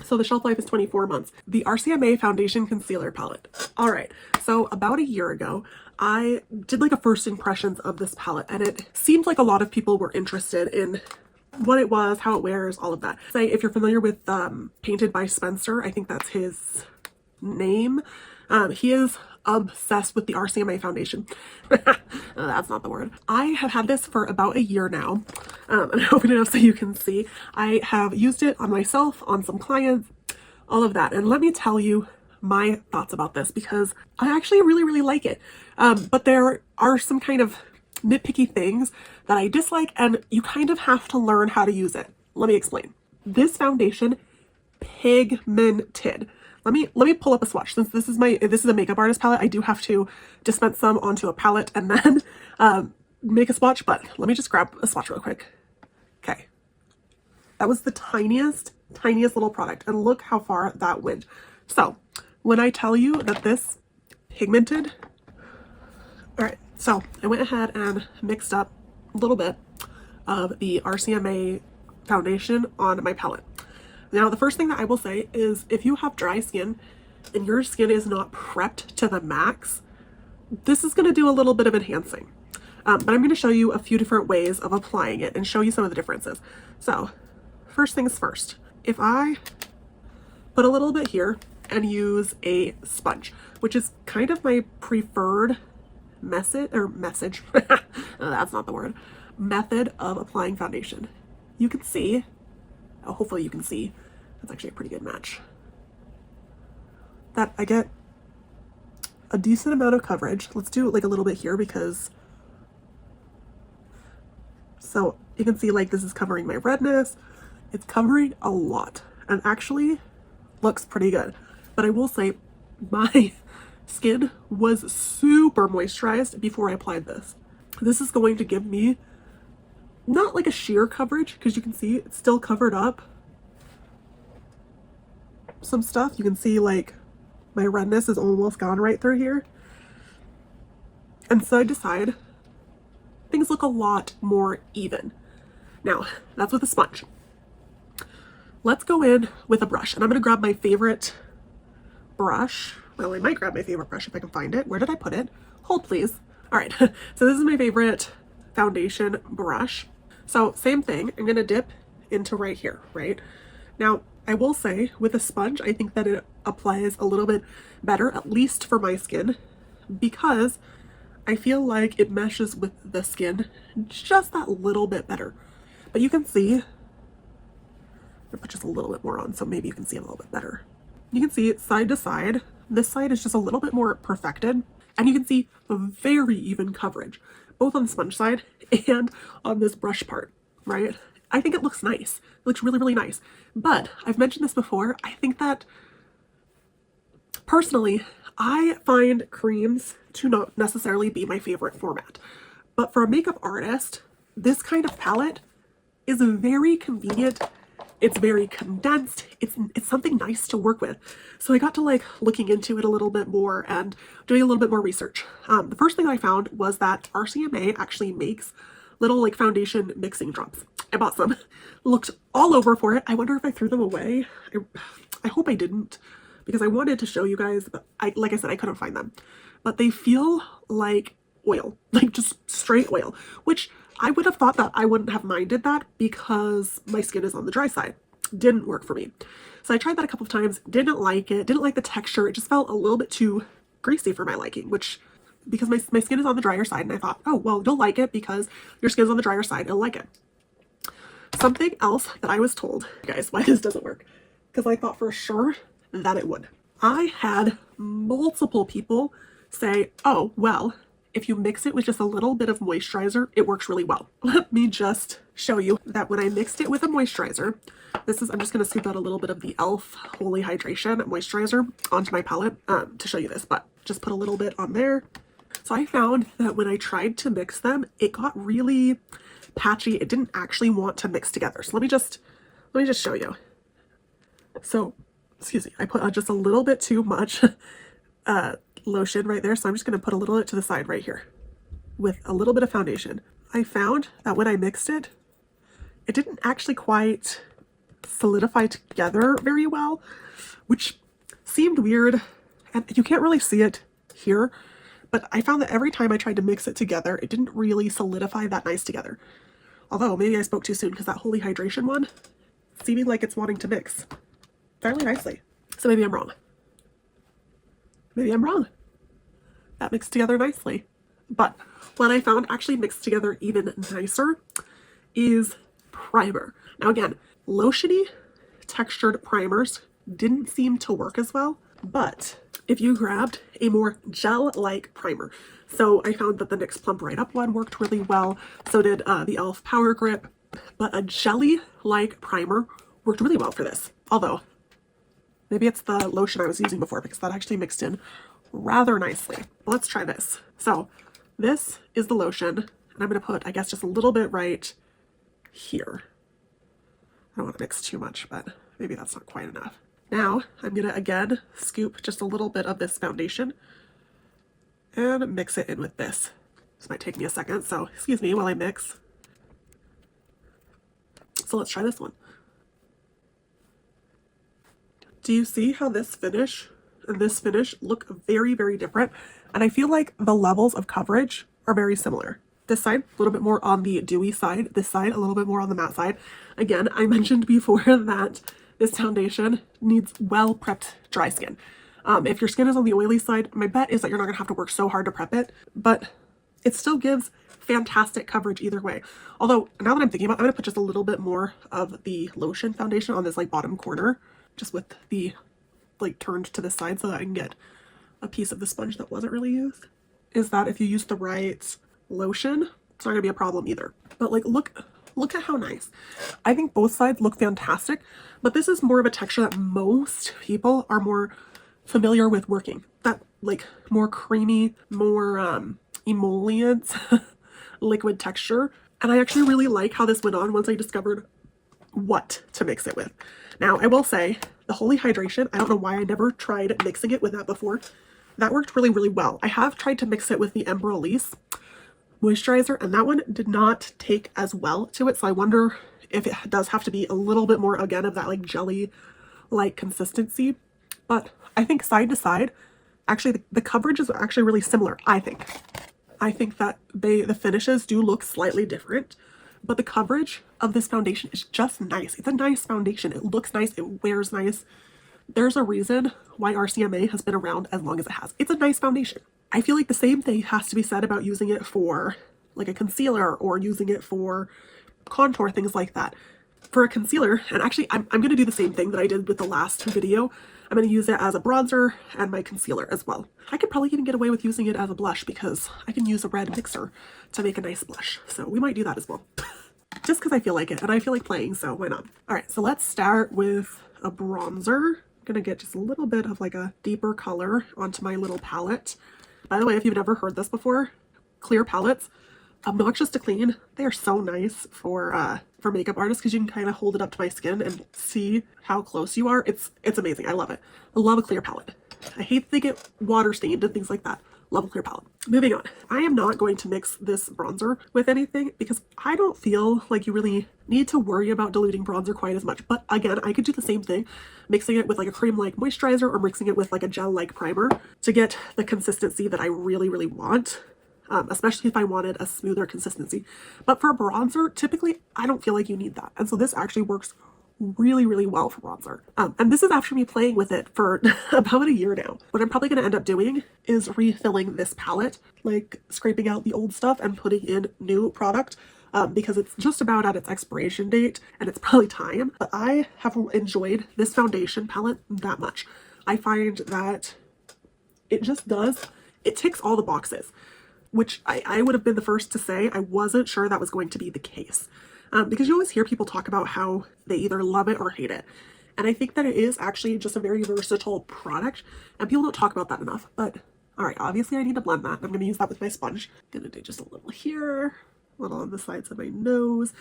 So the shelf life is 24 months. The Rcma Foundation Concealer Palette. All right, so about a year ago, I did like a first impressions of this palette, and it seemed like a lot of people were interested in what it was, how it wears, all of that. Say, if you're familiar with Painted by Spencer, I think that's his name. He is obsessed with the Rcma foundation. That's not the word. I have had this for about a year now. I'm opening it up so you can see. I have used it on myself, on some clients, all of that. And let me tell you my thoughts about this, because I actually really like it. But there are some kind of nitpicky things that I dislike, and you kind of have to learn how to use it. Let me explain. This foundation pigmented. Let me pull up a swatch. Since this is a makeup artist palette, I do have to dispense some onto a palette and then make a swatch, but let me just grab a swatch real quick. Okay. That was the tiniest little product, and look how far that went. So when I tell you that this pigmented, all right, so I went ahead and mixed up a little bit of the Rcma foundation on my palette. Now, the first thing that I will say is if you have dry skin and your skin is not prepped to the max, this is going to do a little bit of enhancing. But I'm going to show you a few different ways of applying it and show you some of the differences. So, first things first, if I put a little bit here and use a sponge, which is kind of my preferred method of applying foundation. You can see, hopefully you can see, that's actually a pretty good match, that I get a decent amount of coverage. Let's do like a little bit here, because so you can see like this is covering my redness. It's covering a lot and actually looks pretty good. But I will say my skin was super moisturized before I applied this. This is going to give me not like a sheer coverage, because you can see it's still covered up some stuff. You can see like my redness is almost gone right through here. And side to side, things look a lot more even. Now, that's with a sponge. Let's go in with a brush, and I'm going to grab my favorite brush. Well, I might grab my favorite brush if I can find it. Where did I put it? Hold, please. All right, so this is my favorite foundation brush. So same thing, I'm going to dip into right here, right? Now, I will say with a sponge, I think that it applies a little bit better, at least for my skin, because I feel like it meshes with the skin just that little bit better. But you can see, I put just a little bit more on, so maybe you can see a little bit better. You can see side to side, this side is just a little bit more perfected, and you can see a very even coverage, both on the sponge side and on this brush part, right? I think it looks nice. It looks really nice. But I've mentioned this before, I think that personally, I find creams to not necessarily be my favorite format. But for a makeup artist, this kind of palette is very convenient. It's very condensed. It's something nice to work with. So I got to like looking into it a little bit more and doing a little bit more research. The first thing I found was that Rcma actually makes little like foundation mixing drops. I bought some, looked all over for it. I wonder if I threw them away. I hope I didn't, because I wanted to show you guys, but like I said, I couldn't find them. But they feel like oil, like just straight oil, which I would have thought that I wouldn't have minded that because my skin is on the dry side. Didn't work for me. So I tried that a couple of times, didn't like it, didn't like the texture. It just felt a little bit too greasy for my liking, which, because my skin is on the drier side, and I thought, oh, well, you'll like it because your skin's on the drier side, you'll like it. Something else that I was told, guys, why this doesn't work, because I thought for sure that it would. I had multiple people say, oh, well, if you mix it with just a little bit of moisturizer, it works really well. Let me just show you that when I mixed it with a moisturizer, I'm just going to scoop out a little bit of the e.l.f. Holy Hydration Moisturizer onto my palette to show you this, but just put a little bit on there. So I found that when I tried to mix them, it got really patchy. It didn't actually want to mix together. So let me just show you. So, excuse me, I put just a little bit too much lotion right there, so I'm just going to put a little bit to the side right here with a little bit of foundation. I found that when I mixed it, it didn't actually quite solidify together very well, which seemed weird. And you can't really see it here, but I found that every time I tried to mix it together, it didn't really solidify that nice together. Although maybe I spoke too soon because that Holy Hydration one, seeming like it's wanting to mix fairly nicely. So maybe I'm wrong. Maybe I'm wrong. That mixed together nicely. But what I found actually mixed together even nicer is primer. Now again, lotiony textured primers didn't seem to work as well, but if you grabbed a more gel-like primer, so I found that the NYX Plump Right Up one worked really well, so did the e.l.f. Power Grip, but a jelly-like primer worked really well for this. Although, maybe it's the lotion I was using before because that actually mixed in rather nicely. Let's try this. So this is the lotion, and I'm going to put, I guess, just a little bit right here. I don't want to mix too much, but maybe that's not quite enough. Now I'm going to again scoop just a little bit of this foundation and mix it in with this. This might take me a second, so excuse me while I mix. So let's try this one. Do you see how this finish and this finish look very, very different? And I feel like the levels of coverage are very similar. This side, a little bit more on the dewy side. This side, a little bit more on the matte side. Again, I mentioned before that this foundation needs well-prepped dry skin. If your skin is on the oily side, my bet is that you're not gonna have to work so hard to prep it, but it still gives fantastic coverage either way. Although, now that I'm thinking about it, I'm gonna put just a little bit more of the lotion foundation on this like bottom corner, just with the like turned to the side so that I can get a piece of the sponge that wasn't really used. Is that if you use the right lotion, it's not gonna be a problem either. But like, look at how nice. I think both sides look fantastic, but this is more of a texture that most people are more familiar with working. That like more creamy, more emollient liquid texture. And I actually really like how this went on once I discovered what to mix it with. Now, I will say the Holy Hydration, I don't know why I never tried mixing it with that before. That worked really, really well. I have tried to mix it with the Embryolisse moisturizer, and that one did not take as well to it. So I wonder if it does have to be a little bit more, again, of that like jelly-like consistency. But I think side to side, actually the coverage is actually really similar, I think. I think that the finishes do look slightly different, but the coverage of this foundation is just nice. It's a nice foundation. It looks nice. It wears nice. There's a reason why Rcma has been around as long as it has. It's a nice foundation. I feel like the same thing has to be said about using it for like a concealer or using it for contour, things like that. For a concealer, and actually I'm going to do the same thing that I did with the last video. I'm going to use it as a bronzer and my concealer as well. I could probably even get away with using it as a blush because I can use a red mixer to make a nice blush. So we might do that as well. Just because I feel like it and I feel like playing, so why not? All right, so let's start with a bronzer. I'm going to get just a little bit of like a deeper color onto my little palette. By the way, if you've never heard this before, clear palettes, obnoxious to clean. They are so nice for makeup artists because you can kind of hold it up to my skin and see how close you are. It's amazing. I love it. I love a clear palette. I hate that they get water stained and things like that. Love a clear palette. Moving on. I am not going to mix this bronzer with anything because I don't feel like you really need to worry about diluting bronzer quite as much. But again, I could do the same thing, mixing it with like a cream-like moisturizer or mixing it with like a gel-like primer to get the consistency that I really, really want. Especially if I wanted a smoother consistency. But for a bronzer, typically, I don't feel like you need that. And so this actually works really, really well for bronzer. And this is after me playing with it for about a year now. What I'm probably going to end up doing is refilling this palette, like scraping out the old stuff and putting in new product because it's just about at its expiration date and it's probably time. But I have enjoyed this foundation palette that much. I find that it just does, it ticks all the boxes. Which I would have been the first to say I wasn't sure that was going to be the case. Because you always hear people talk about how they either love it or hate it. And I think that it is actually just a very versatile product. And people don't talk about that enough. But, alright, obviously I need to blend that. I'm going to use that with my sponge. I'm going to do just a little here. A little on the sides of my nose.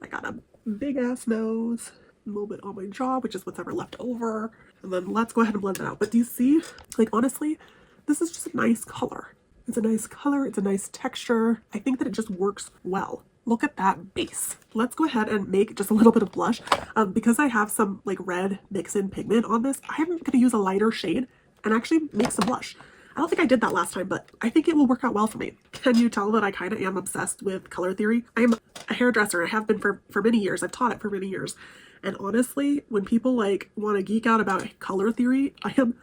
I got a big ass nose. A little bit on my jaw, which is what's ever left over. And then let's go ahead and blend it out. But do you see? Like, honestly, this is just a nice color. It's a nice color, it's a nice texture. I think that it just works well. Look at that base. Let's go ahead and make just a little bit of blush. Because I have some like red mix-in pigment on this, I'm going to use a lighter shade and actually make some blush. I don't think I did that last time, but I think it will work out well for me. Can you tell that I kind of am obsessed with color theory? I am a hairdresser. I have been for many years. I've taught it for many years. And honestly, when people like want to geek out about color theory, I am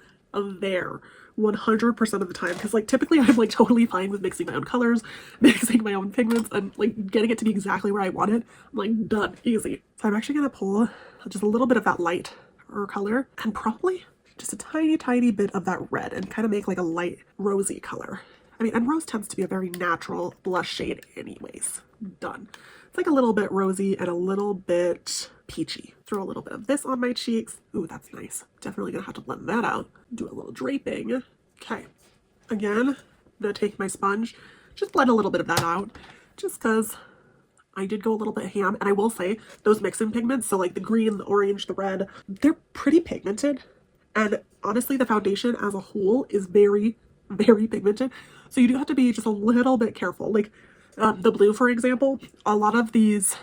there 100% of the time, because like typically I'm like totally fine with mixing my own colors, mixing my own pigments, and like getting it to be exactly where I want it. I'm like, done, easy. So I'm actually gonna pull just a little bit of that light or color and probably just a tiny bit of that red and kind of make like a light rosy color. I mean, and rose tends to be a very natural blush shade anyways. Done. It's like a little bit rosy and a little bit peachy. Throw a little bit of this on my cheeks. Ooh, that's nice. Definitely gonna have to blend that out. Do a little draping. Okay. Again, I'm gonna take my sponge, just blend a little bit of that out, just because I did go a little bit ham. And I will say, those mix-in pigments, so like the green, the orange, the red, they're pretty pigmented. And honestly, the foundation as a whole is very pigmented. So you do have to be just a little bit careful. Like the blue, for example, a lot of these,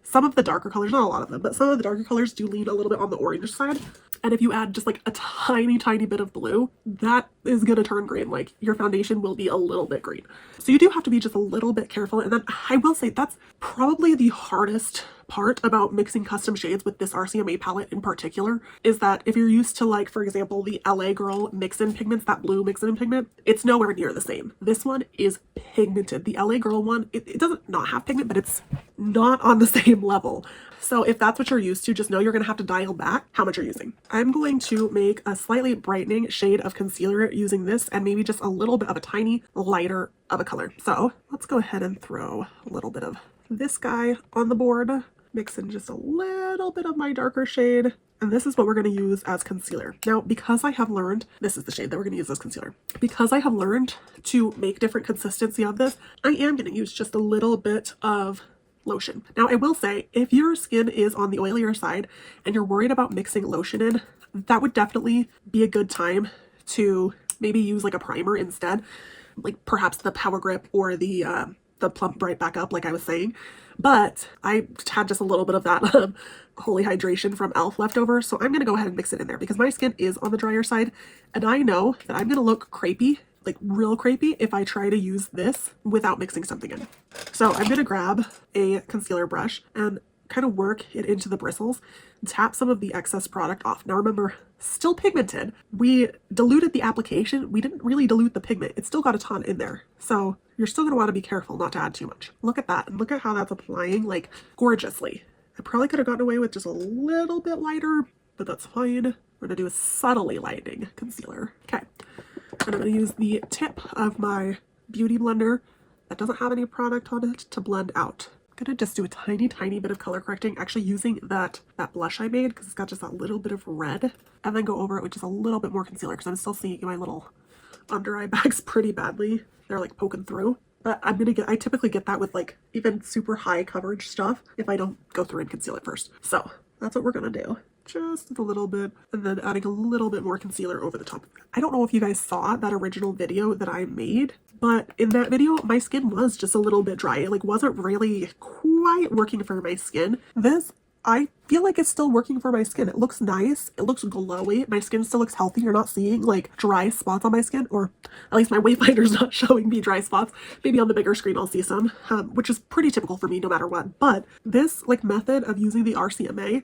some of the darker colors, not a lot of them, but some of the darker colors do lean a little bit on the orange side. And if you add just like a tiny bit of blue, that is going to turn green. Like your foundation will be a little bit green. So you do have to be just a little bit careful. And then I will say that's probably the hardest part about mixing custom shades with this RCMA palette in particular, is that if you're used to, like, for example, the LA Girl mix-in pigments, that blue mix-in pigment, it's nowhere near the same. This one is pigmented. The LA Girl one, it doesn't not have pigment, but it's not on the same level. So if that's what you're used to, just know you're going to have to dial back how much you're using. I'm going to make a slightly brightening shade of concealer using this, and maybe just a little bit of a tiny lighter of a color. So let's go ahead and throw a little bit of this guy on the board. Mix in just a little bit of my darker shade, and this is what we're going to use as concealer. Now, because I have learned, this is the shade that we're going to use as concealer. Because I have learned to make different consistency of this, I am going to use just a little bit of lotion. Now, I will say, if your skin is on the oilier side and you're worried about mixing lotion in, that would definitely be a good time to maybe use like a primer instead, like perhaps the Power Grip or the Plump Bright Backup, like I was saying. But I had just a little bit of that Holy Hydration from e.l.f. left over, so I'm going to go ahead and mix it in there because my skin is on the drier side, and I know that I'm going to look crepey, like real crepey, if I try to use this without mixing something in. So I'm going to grab a concealer brush and kind of work it into the bristles, tap some of the excess product off. Now remember, still pigmented. We diluted the application. We didn't really dilute the pigment. It still got a ton in there. So you're still going to want to be careful not to add too much. Look at that. And look at how that's applying like gorgeously. I probably could have gotten away with just a little bit lighter, but that's fine. We're going to do a subtly lightening concealer. Okay. And I'm going to use the tip of my beauty blender that doesn't have any product on it to blend out. I'm going to just do a tiny bit of color correcting, actually using that blush I made because it's got just that little bit of red, and then go over it with just a little bit more concealer because I'm still seeing my little under eye bags pretty badly. They're like poking through. But I typically get that with like even super high coverage stuff if I don't go through and conceal it first. So that's what we're going to do. Just a little bit, and then adding a little bit more concealer over the top. I don't know if you guys saw that original video that I made, but in that video, my skin was just a little bit dry. It like wasn't really quite working for my skin. This, I feel like it's still working for my skin. It looks nice. It looks glowy. My skin still looks healthy. You're not seeing like dry spots on my skin, or at least my wayfinder's not showing me dry spots. Maybe on the bigger screen I'll see some, which is pretty typical for me no matter what. But this like method of using the RCMA,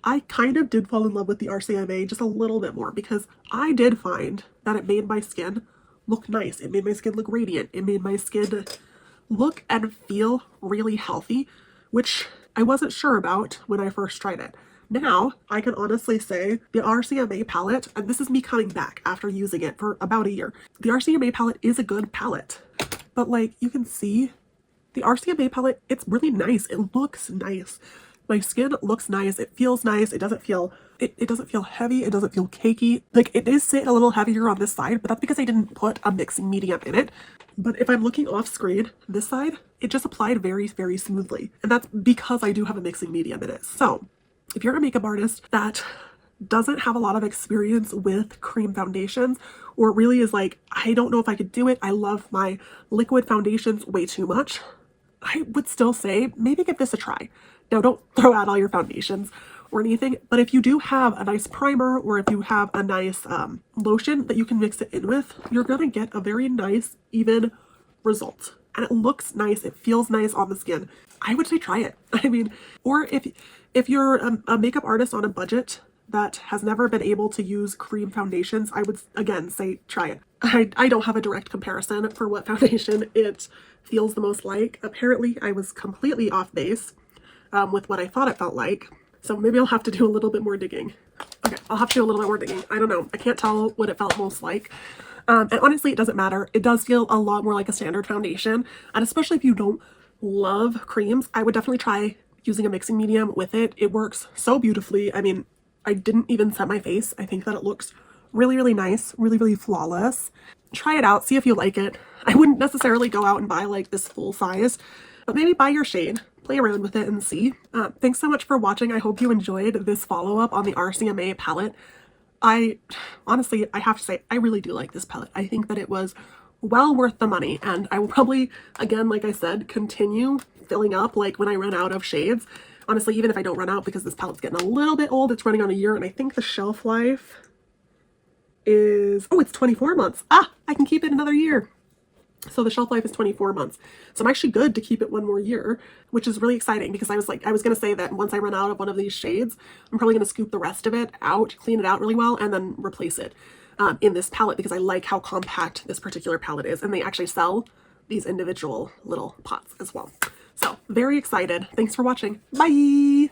I kind of did fall in love with the RCMA just a little bit more because I did find that it made my skin look nice. It made my skin look radiant. It made my skin look and feel really healthy, which I wasn't sure about when I first tried it. Now, I can honestly say the RCMA palette, and this is me coming back after using it for about a year, the RCMA palette is a good palette. But like you can see, the RCMA palette, it's really nice. It looks nice. My skin looks nice. It feels nice. It doesn't feel heavy. It doesn't feel cakey. Like it is sitting a little heavier on this side, but that's because I didn't put a mixing medium in it. But if I'm looking off screen, this side, it just applied very smoothly. And that's because I do have a mixing medium in it. So if you're a makeup artist that doesn't have a lot of experience with cream foundations, or really is like, I don't know if I could do it. I love my liquid foundations way too much. I would still say maybe give this a try. Now, don't throw out all your foundations or anything, but if you do have a nice primer or if you have a nice lotion that you can mix it in with, you're gonna get a very nice, even result. And it looks nice, it feels nice on the skin. I would say try it. I mean, or if you're a makeup artist on a budget that has never been able to use cream foundations, I would again say try it. I don't have a direct comparison for what foundation it feels the most like. Apparently, I was completely off base with what I thought it felt like. So maybe I'll have to do a little bit more digging. Okay, I'll have to do a little bit more digging. I don't know. I can't tell what it felt most like. And honestly, it doesn't matter. It does feel a lot more like a standard foundation. And especially if you don't love creams, I would definitely try using a mixing medium with it. It works so beautifully. I mean, I didn't even set my face. I think that it looks really, really nice, really, really flawless. Try it out, see if you like it. I wouldn't necessarily go out and buy like this full size, but maybe buy your shade, play around with it and see. Thanks so much for watching. I hope you enjoyed this follow-up on the Rcma palette. Honestly, I have to say, I really do like this palette. I think that it was well worth the money, and I will probably, again, like I said, continue filling up like when I run out of shades. Honestly, even if I don't run out, because this palette's getting a little bit old, it's running on a year, and I think the shelf life is, oh, it's 24 months. Ah, I can keep it another year. So the shelf life is 24 months. So I'm actually good to keep it one more year, which is really exciting because I was going to say that once I run out of one of these shades, I'm probably going to scoop the rest of it out, clean it out really well, and then replace it in this palette because I like how compact this particular palette is. And they actually sell these individual little pots as well. So very excited. Thanks for watching. Bye.